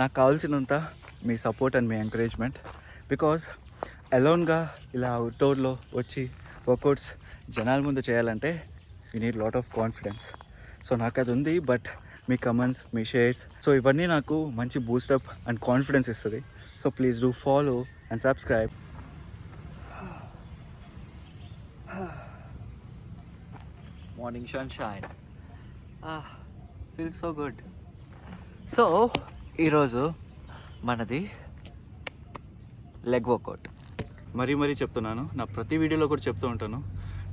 నాకు కావాల్సినంత మీ సపోర్ట్ అండ్ మీ ఎంకరేజ్మెంట్. బికాజ్ అలోన్గా ఇలా అవుట్డోర్లో వచ్చి వర్కౌట్స్ జనాల ముందు చేయాలంటే you need lot of confidence. So నాకు అది ఉంది. బట్ మీ కమెంట్స్, మీ షేర్స్, సో ఇవన్నీ నాకు మంచి బూస్టప్ అండ్ కాన్ఫిడెన్స్ ఇస్తుంది. So please do follow and subscribe. Morning sunshine feel so good. So ఈరోజు మనది లెగ్ వర్కౌట్. మరీ చెప్తున్నాను, నా ప్రతి వీడియోలో కూడా చెప్తూ ఉంటాను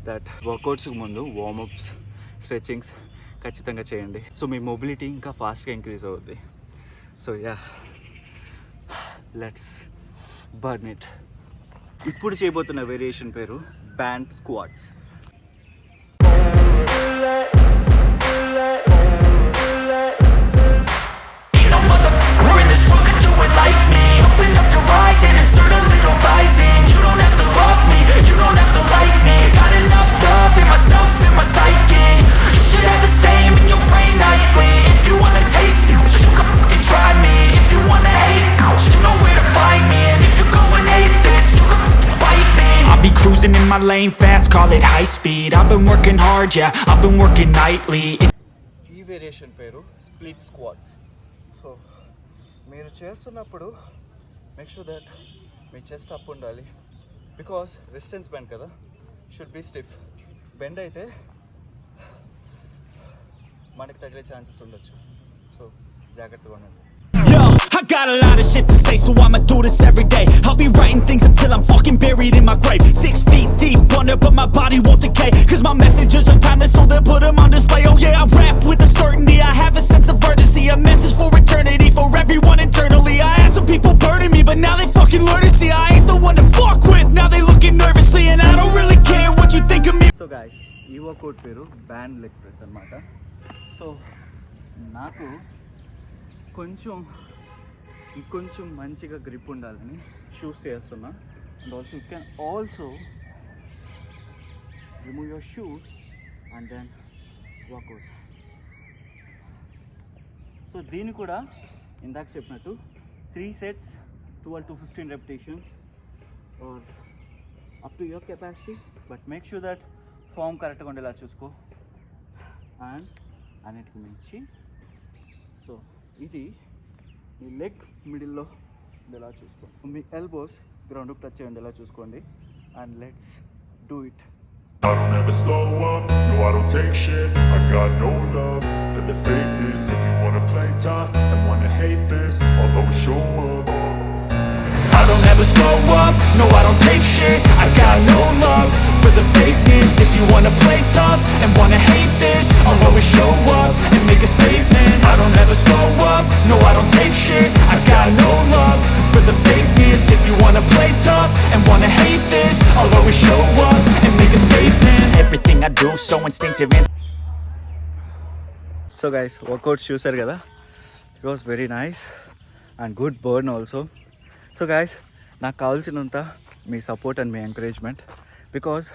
దట్ వర్కౌట్స్కి ముందు వార్మప్స్, స్ట్రెచ్చింగ్స్ ఖచ్చితంగా చేయండి. సో మీ మొబిలిటీ ఇంకా ఫాస్ట్గా ఇంక్రీజ్ అవుద్ది. So yeah, let's burn it. ఇప్పుడు చేయబోతున్న వేరియేషన్ పేరు band squats. In my lane fast, call it high speed. I've been working hard, yeah, I've been working nightly. ఈ వేరియేషన్ పేరు స్ప్లిట్ స్క్వాట్స్. సో మీరు చేస్తున్నప్పుడు make sure that me chest up ఉండాలి. Because resistance bend కదా, should be stiff. Bend అయితే మనకి తగిలే chances ఉండొచ్చు. సో జాగ్రత్తగా ఉండండి. I got a lot of shit to say, so I'ma do this every day. I'll be writing things until I'm fucking buried in my grave. 6 feet deep under, but my body won't decay. Cause my messages are timeless, so they'll put them on display. Oh yeah, I rap with a certainty, I have a sense of urgency. A message for eternity, for everyone internally. I had some people burning me, but now they fucking learn to see I ain't the one to fuck with. Now they looking nervously, and I don't really care what you think of me. So guys, ఈ workout పేరు band leg press అన్నమాట. So నాకు ఇంకొంచెం మంచిగా grip ఉండాలని shoes చేస్తున్నా. And also you can also remove your shoes and then workout. So దీన్ని కూడా ఇందాక చెప్పినట్టు 3 sets, 12 to 15 repetitions or up to your capacity. But make sure that form కరెక్ట్గా ఉండేలా చూసుకో. అండ్ అన్నిటికి మించి సో ఇది మీ లెగ్ మిడిల్లో ఉండేలా చూసుకోండి. మీ ఎల్బోస్ గ్రౌండ్కి టచ్ ఉండేలా చూసుకోండి. And let's do it. I don't ever slow up, no I don't take shit. I got no love for the fakeness. If you wanna play tough and wanna hate this, I'll always show up. I don't ever slow up, no I don't take shit. I got no love for the fakeness. If you wanna play tough and wanna hate this, I'll always show up and make a statement. I don't ever slow up, no I don't take shit. I got no love for the fakeness. If you wanna play tough and wanna hate this, I'll always show up and make a statement. Everything I do so instinctive and so guys, workouts చూసారు కదా, it was very nice and good burn also. So guys, నాకు కావాల్సినంత మీ support and మీ encouragement. Because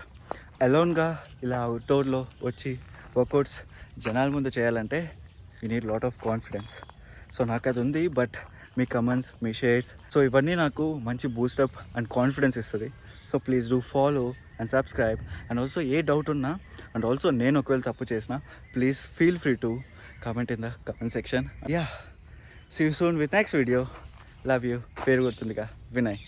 అలోన్గా ఇలా అవుట్డోర్లో వచ్చి వర్కౌట్స్ జనాల ముందు చేయాలంటే you need lot of confidence. So నాకు అది ఉంది. బట్ మీ కమెంట్స్, మీ షేర్స్, సో ఇవన్నీ నాకు మంచి బూస్టప్ అండ్ కాన్ఫిడెన్స్ ఇస్తుంది. So please do follow and subscribe. And also ఏ డౌట్ ఉన్నా అండ్ ఆల్సో నేను ఒకవేళ తప్పు చేసినా please feel free to comment in the comment section. Yeah, see you soon with next video. Love you. పేరు గుర్తుందిగా, వినయ్.